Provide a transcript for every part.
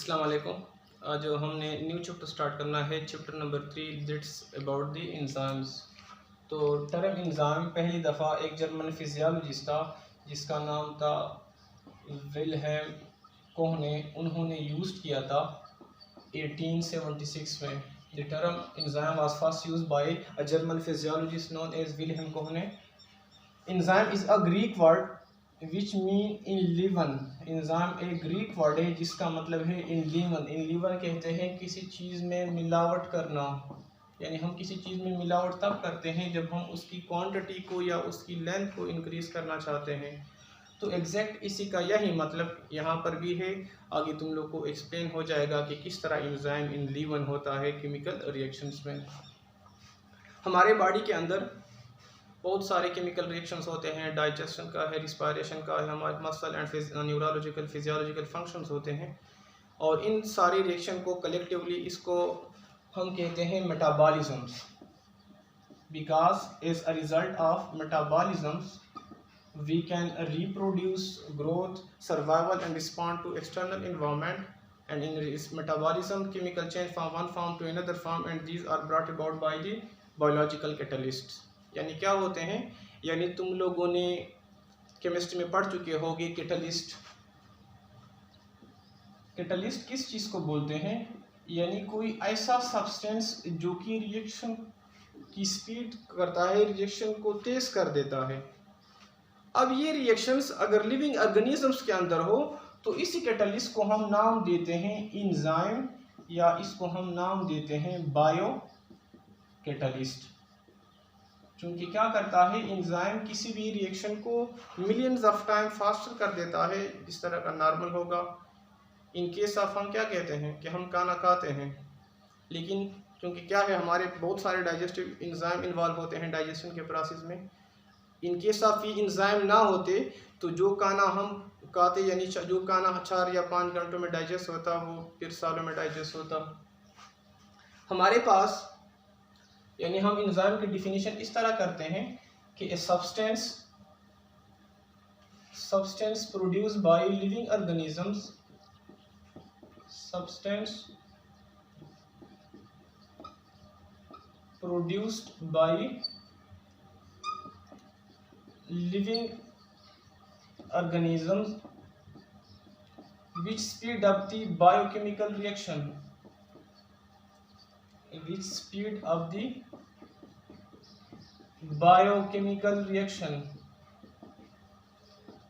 अस्सलाम वालेकुम। आज हमने न्यू चैप्टर स्टार्ट करना है, chapter number 3 that's about the enzymes. तो टर्म एंजाइम पहली दफ़ा एक जर्मन फिजियोलॉजिस्ट था जिसका नाम था विल्हेम कोह ने, उन्होंने यूज़ किया था 1876 में। The term enzyme was first used by a German physiologist known as Wilhelm Kühne ने। Enzyme is a Greek word which mean in leaven. Enzyme एक ग्रीक वर्ड है जिसका मतलब है इन लीवन। इन लीवन कहते हैं किसी चीज़ में मिलावट करना, यानी हम किसी चीज़ में मिलावट तब करते हैं जब हम उसकी क्वांटिटी को या उसकी लेंथ को इंक्रीज़ करना चाहते हैं। तो एग्जैक्ट इसी का यही मतलब यहाँ पर भी है। आगे तुम लोग को एक्सप्लेन हो जाएगा कि किस तरह एंजाइम इन लीवन होता है केमिकल रिएक्शंस में। हमारे बॉडी के अंदर बहुत सारे केमिकल रिएक्शंस होते हैं, डाइजेशन का है, रिस्पायरेशन का है, हमारे muscle and neurological physiological functions होते हैं। और इन सारे रिएक्शन को कलेक्टिवली इसको हम कहते हैं metabolisms. Because as a result of metabolisms we can reproduce, growth, survival and respond to external environment. And in metabolism chemical change from one form to another form and these are brought about by the biological catalysts. यानी क्या होते हैं, यानी तुम लोगों ने chemistry में पढ़ चुके होगे कैटलिस्ट। कैटलिस्ट किस चीज़ को बोलते हैं, यानी कोई ऐसा सब्सटेंस जो कि रिएक्शन की स्पीड करता है, रिएक्शन को तेज कर देता है। अब ये रिएक्शंस अगर लिविंग ऑर्गेनिजम्स के अंदर हो तो इसी कैटलिस्ट को हम नाम देते हैं एंजाइम, या इसको हम नाम देते हैं बायो कैटलिस्ट। क्योंकि क्या करता है, एंजाइम किसी भी रिएक्शन को मिलियंस ऑफ टाइम फास्टर कर देता है जिस तरह का नॉर्मल होगा। इन केस ऑफ हम क्या कहते हैं कि हम खाना खाते हैं, लेकिन क्योंकि क्या है हमारे बहुत सारे डाइजेस्टिव एंजाइम इन्वॉल्व होते हैं डाइजेशन के प्रोसेस में। इन केस ऑफ ये एंजाइम ना होते तो जो खाना हम खाते, यानी जो खाना 4 या 5 घंटों में डाइजेस्ट होता वो फिर सालों में डाइजेस्ट होता। हमारे पास यानी हम एंजाइम की डिफिनीशन इस तरह करते हैं कि a substance produced by living organisms, substance produced by living organisms which speed up the biochemical reaction, which speed up the biochemical reaction.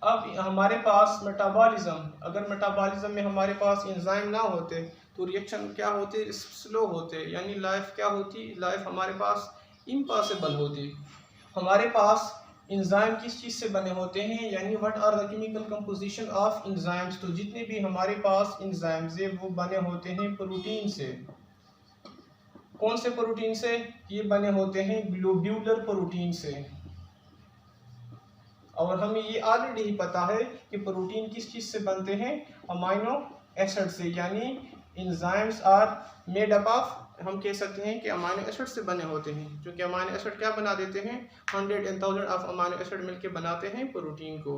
अब हमारे पास मेटाबॉलिज्म, अगर मेटाबॉलिज्म में हमारे पास एंजाइम ना होते तो रिएक्शन क्या होते, स्लो होते, यानी लाइफ क्या होती, लाइफ हमारे पास इम्पॉसिबल होती। हमारे पास एंजाइम किस चीज़ से बने होते हैं, यानी what are the chemical composition of enzymes. तो जितने भी हमारे पास एंजाइम्स है वो बने होते हैं प्रोटीन से। कौन से प्रोटीन से? ये बने होते हैं ग्लोब्यूलर प्रोटीन से। और हमें ये ऑलरेडी ही पता है कि प्रोटीन किस चीज़ से बनते हैं, अमाइनो एसिड से। यानी enzymes are made up of, हम कह सकते हैं कि अमाइनो एसिड से बने होते हैं, क्योंकि अमाइनो एसिड क्या बना देते हैं, 100 and 1000 ऑफ अमाइनो एसिड मिलके बनाते हैं प्रोटीन को।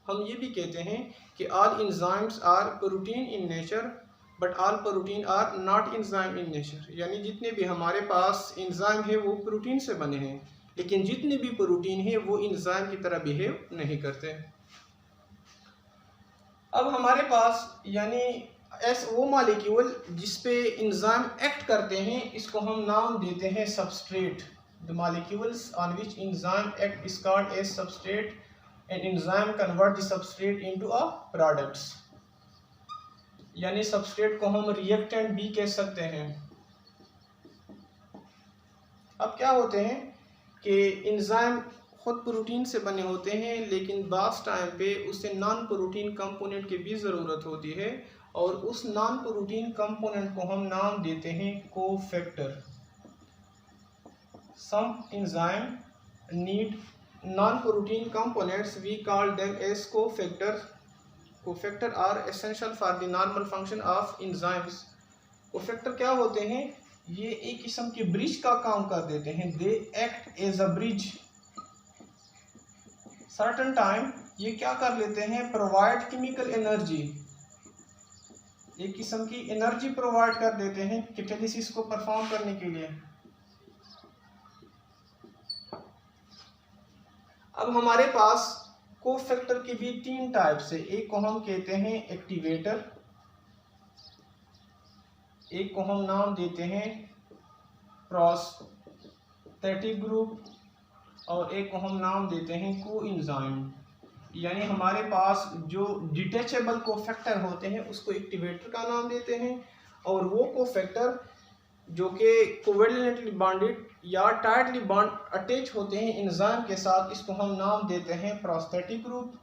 हम ये भी कहते हैं कि all enzymes are protein in nature but all protein are not enzyme in nature. यानी जितने भी हमारे पास एंजाइम है वो प्रोटीन से बने हैं, लेकिन जितने भी प्रोटीन है वो एंजाइम की तरह बिहेव नहीं करते। अब हमारे पास यानी वो मॉलिक्यूल जिसपे एंजाइम एक्ट करते हैं इसको हम नाम देते हैं substrate. The molecules on which enzyme act is called as substrate and enzyme convert the substrate into a products. यानी सबस्ट्रेट को हम रिएक्टेंट भी कह सकते हैं। अब क्या होते हैं कि एंजाइम खुद प्रोटीन से बने होते हैं, लेकिन बास टाइम पे उसे नॉन प्रोटीन कंपोनेंट की भी ज़रूरत होती है, और उस नॉन प्रोटीन कंपोनेंट को हम नाम देते हैं cofactor. Some enzyme need non protein components, we call them as cofactor. Cofactor are essential for the normal function of enzymes. Cofactor क्या होते हैं, ये एक किस्म के ब्रिज का काम कर देते हैं। They act as a bridge. Certain time ये क्या कर लेते हैं, प्रोवाइड केमिकल एनर्जी एक किस्म की एनर्जी प्रोवाइड कर देते हैं कैटालिसिस को परफॉर्म करने के लिए। अब हमारे पास कोफैक्टर के भी 3 टाइप्स है। एक को हम कहते हैं एक्टिवेटर, एक को हम नाम देते हैं प्रोस्थेटिक ग्रुप, और एक को हम नाम देते हैं कोएंजाइम। यानी हमारे पास जो डिटैचेबल कोफैक्टर होते हैं उसको एक्टिवेटर का नाम देते हैं, और वो कोफैक्टर जो कि कोवेलेंटली बॉन्डेड या टाइटली बॉन्ड अटैच होते हैं एंजाइम के साथ, इसको हम नाम देते हैं प्रोस्थेटिक ग्रुप।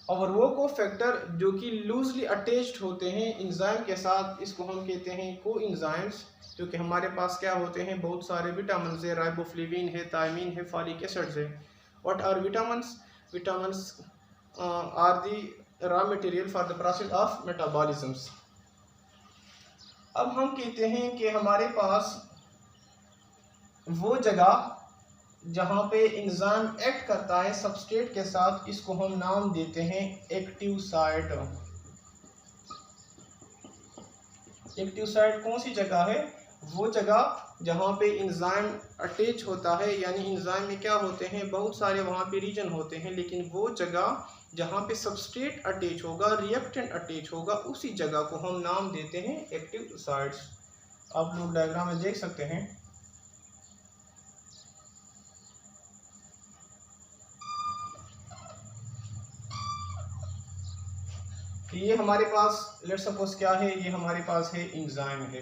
और वो कोफैक्टर जो कि लूजली अटैच्ड होते हैं एंजाइम के साथ, इसको हम कहते हैं कोएंजाइम्स। क्योंकि हमारे पास क्या होते हैं, बहुत सारे विटामिन है, राइबोफ्लेविन है, थायमीन है, फॉलिक एसिड्स है। What are vitamins? Vitamins are the raw material for the process of metabolisms. अब हम कहते हैं कि हमारे पास वो जगह जहाँ पे एंजाइम एक्ट करता है सबस्ट्रेट के साथ, इसको हम नाम देते हैं एक्टिव साइट। एक्टिव साइट कौन सी जगह है? वो जगह जहाँ पे एंजाइम अटैच होता है, यानी एंजाइम में क्या होते हैं, बहुत सारे वहाँ पे रीजन होते हैं, लेकिन वो जगह जहाँ पे सबस्ट्रेट अटैच होगा, रिएक्टेंट अटैच होगा, उसी जगह को हम नाम देते हैं एक्टिव साइट्स। आप लोग डायग्राम में देख सकते हैं। ये हमारे पास लेट्स सपोज क्या है, ये हमारे पास है एंजाइम है।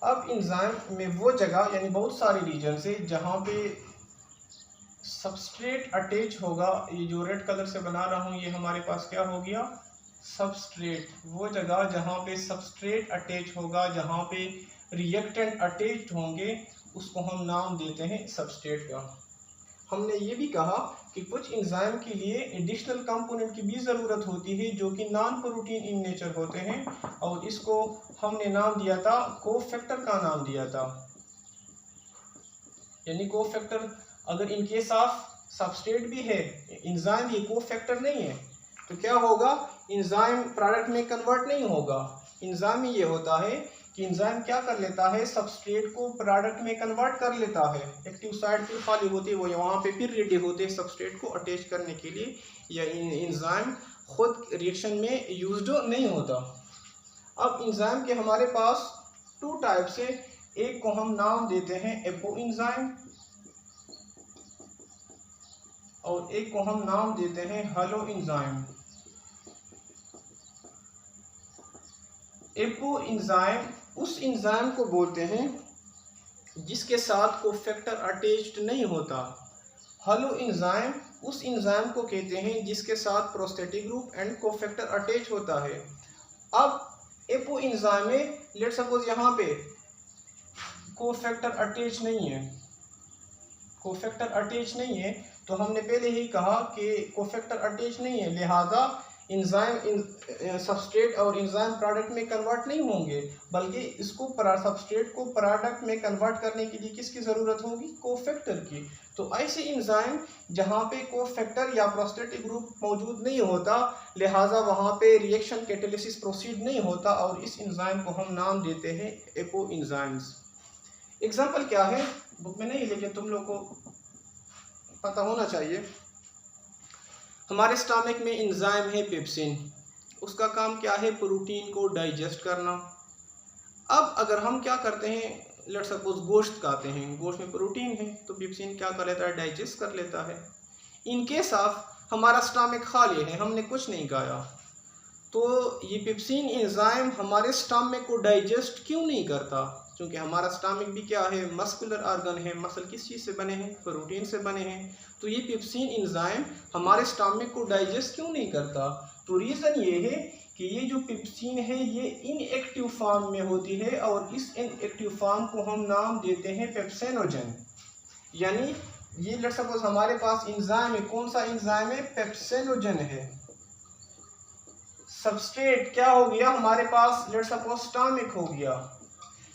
अब एंजाइम में वो जगह यानी बहुत सारे रीजन से जहाँ पे सबस्ट्रेट अटैच होगा, ये जो रेड कलर से बना रहा हूँ ये हमारे पास क्या हो गया, सबस्ट्रेट। वो जगह जहाँ पे सबस्ट्रेट अटैच होगा, जहाँ पे रिएक्टेंट अटैच होंगे, उसको हम नाम देते हैं सबस्ट्रेट का। हमने ये भी कहा कि कुछ एंजाइम के लिए एडिशनल कंपोनेंट की भी ज़रूरत होती है जो कि नॉन प्रोटीन इन नेचर होते हैं, और इसको हमने नाम दिया था, कोफैक्टर का नाम दिया था। यानी कोफैक्टर अगर इन केस ऑफ सबस्ट्रेट भी है, एंजाइम ये कोफैक्टर नहीं है, तो क्या होगा, एंजाइम प्रोडक्ट में कन्वर्ट नहीं होगा। एंजाइम में ये होता है कि एंजाइम क्या कर लेता है, सबस्ट्रेट को प्रोडक्ट में कन्वर्ट कर लेता है। एक्टिव साइट फिर खाली होती है, वो वहाँ पे फिर रेडी होते हैं सबस्ट्रेट को अटैच करने के लिए, या एंजाइम खुद रिएक्शन में यूज्ड नहीं होता। अब एंजाइम के हमारे पास 2 टाइप्स है। एक को हम नाम देते हैं एपो एंजाइम, और एक को हम नाम देते हैं हेलो एंजाइम। एपो एंजाइम उस एंजाइम को बोलते हैं जिसके साथ कोफैक्टर अटैच्ड नहीं होता। हेलो एंजाइम उस एंजाइम को कहते हैं जिसके साथ prosthetic group and cofactor attach होता है। अब एपो एंजाइम में लेट्स सपोज यहाँ पे कोफैक्टर अटैच नहीं है, कोफैक्टर अटैच नहीं है, तो हमने पहले ही कहा कि कोफैक्टर अटैच नहीं है, लिहाजा एंजाइम सबस्ट्रेट और एंजाइम प्रोडक्ट में कन्वर्ट नहीं होंगे, बल्कि इसको सबस्ट्रेट को प्रोडक्ट में कन्वर्ट करने के लिए किसकी ज़रूरत होगी, कोफैक्टर की। तो ऐसे एंजाइम जहाँ पे कोफैक्टर या प्रोस्थेटिक ग्रुप मौजूद नहीं होता, लिहाजा वहाँ पे रिएक्शन कैटालिसिस प्रोसीड नहीं होता, और इस एंजाइम को हम नाम देते हैं एपो एंजाइम्स। एग्जाम्पल क्या है, बुक में नहीं, लेकिन तुम लोग को पता होना चाहिए। हमारे स्टमक में एंजाइम है पेप्सिन, उसका काम क्या है, प्रोटीन को डाइजेस्ट करना। अब अगर हम क्या करते हैं, लेट्स सपोज गोश्त खाते हैं, गोश्त में प्रोटीन है, तो पेप्सिन क्या कर लेता है, डाइजेस्ट कर लेता है। इन केस ऑफ हमारा स्टमक खाली है, हमने कुछ नहीं खाया, तो ये पेप्सिन एंजाइम हमारे स्टमक को डाइजेस्ट क्यों नहीं करता? क्योंकि हमारा स्टमक भी क्या है, मस्कुलर ऑर्गन है, मसल किस चीज़ से बने हैं, प्रोटीन से बने हैं। तो ये पेप्सिन एंजाइम हमारे स्टमक को डाइजेस्ट क्यों नहीं करता? तो रीज़न ये है कि ये जो पेप्सिन है ये इनएक्टिव फॉर्म में होती है, और इस इनएक्टिव फॉर्म को हम नाम देते हैं पेप्सिनोजन। यानी ये लेट्स सपोज हमारे पास एंजाइम है, कौन सा एंजाइम है, पेप्सिनोजन है। सबस्ट्रेट क्या हो गया हमारे पास, लेट्स सपोज स्टमक हो गया,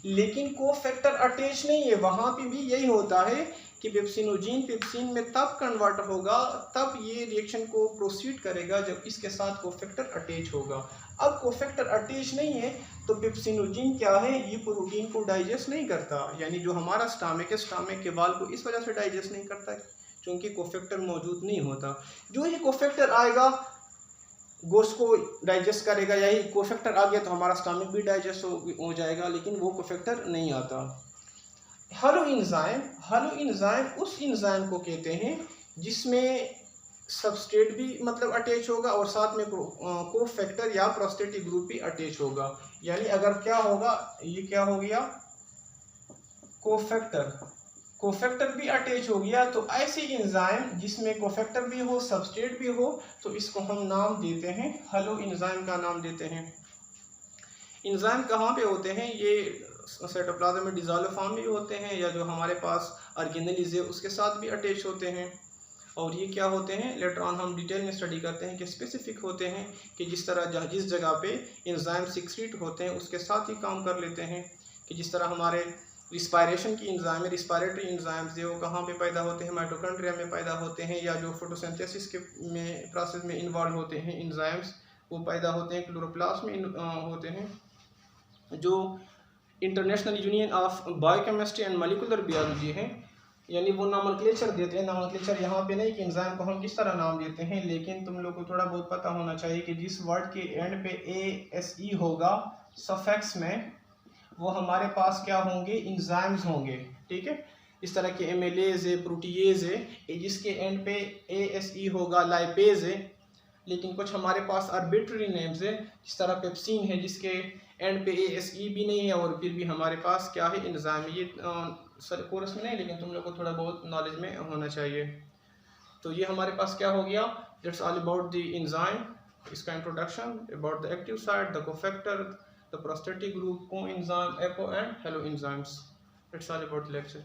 लेकिन कोफैक्टर अटैच नहीं है, वहाँ पे भी यही होता है कि पेप्सिनोजीन पेप्सिन में तब कन्वर्ट होगा, तब ये रिएक्शन को प्रोसीड करेगा जब इसके साथ कोफैक्टर अटैच होगा। अब कोफैक्टर अटैच नहीं है तो पेप्सिनोजीन क्या है, ये प्रोटीन को डाइजेस्ट नहीं करता, यानी जो हमारा स्टमक है, स्टमक के वाल को इस वजह से डाइजेस्ट नहीं करता क्योंकि कोफैक्टर मौजूद नहीं होता। जो ही कोफैक्टर आएगा गोश्त को डाइजेस्ट करेगा, यही कोफैक्टर आ गया तो हमारा स्टमक भी डाइजेस्ट हो जाएगा, लेकिन वो कोफैक्टर नहीं आता। हेलो एंजाइम उस एंजाइम को कहते हैं जिसमें सबस्ट्रेट भी मतलब अटैच होगा और साथ में कोफैक्टर या प्रोस्टेटिक ग्रुप भी अटैच होगा। यानी अगर क्या होगा, ये क्या हो गया, कोफैक्टर भी अटैच हो गया, तो ऐसी एंजाइम जिसमें कोफैक्टर भी हो, सबस्ट्रेट भी हो, तो इसको हम नाम देते हैं हेलो एंजाइम का नाम देते हैं। एंजाइम कहाँ पे होते हैं, ये साइटोप्लाज्म में डिसॉल्व फॉर्म भी होते हैं, या जो हमारे पास ऑर्गेनेलिज है उसके साथ भी अटैच होते हैं। और ये क्या होते हैं, लेटर ऑन हम डिटेल में स्टडी करते हैं कि स्पेसिफिक होते हैं कि जिस जगह पे एंजाइम सिक्रीट होते हैं उसके साथ ही काम कर लेते हैं। कि जिस तरह हमारे रिस्पायरेशन की एंजाइम है, रिस्पायरेटरी एंजाइम्स जो कहाँ पे पैदा होते हैं, माइटोकॉन्ड्रिया में पैदा होते हैं, या जो फोटोसिंथेसिस के प्रोसेस में इन्वॉल्व होते हैं एंजाइम्स, वो पैदा होते हैं क्लोरोप्लास्ट में होते हैं। जो international union of biochemistry and molecular biology है, यानी वो नॉमेनक्लेचर देते हैं। नॉमेनक्लेचर यहाँ पे नहीं कि एंजाइम को हम किस तरह नाम देते हैं, लेकिन तुम लोग को थोड़ा बहुत पता होना चाहिए कि जिस वर्ड के एंड पे ASE होगा सफिक्स में, वो हमारे पास क्या होंगे, एंजाइम्स होंगे। ठीक है, इस तरह के एमिलेज है, प्रोटीएज है, जिसके एंड पे ASE होगा, लाइपेज है। लेकिन कुछ हमारे पास आर्बिट्ररी नेम्स है, जिस तरह पेप्सिन है जिसके एंड पे ASE भी नहीं है और फिर भी हमारे पास क्या है, एंजाइम। ये कोर्स में नहीं, लेकिन तुम लोग को थोड़ा बहुत नॉलेज में होना चाहिए। तो ये हमारे पास क्या हो गया, that's all about the enzyme, इसका introduction, about the active site, the cofactor, the prostatic group, coenzyme, apo and holo enzymes. That's all about the lecture.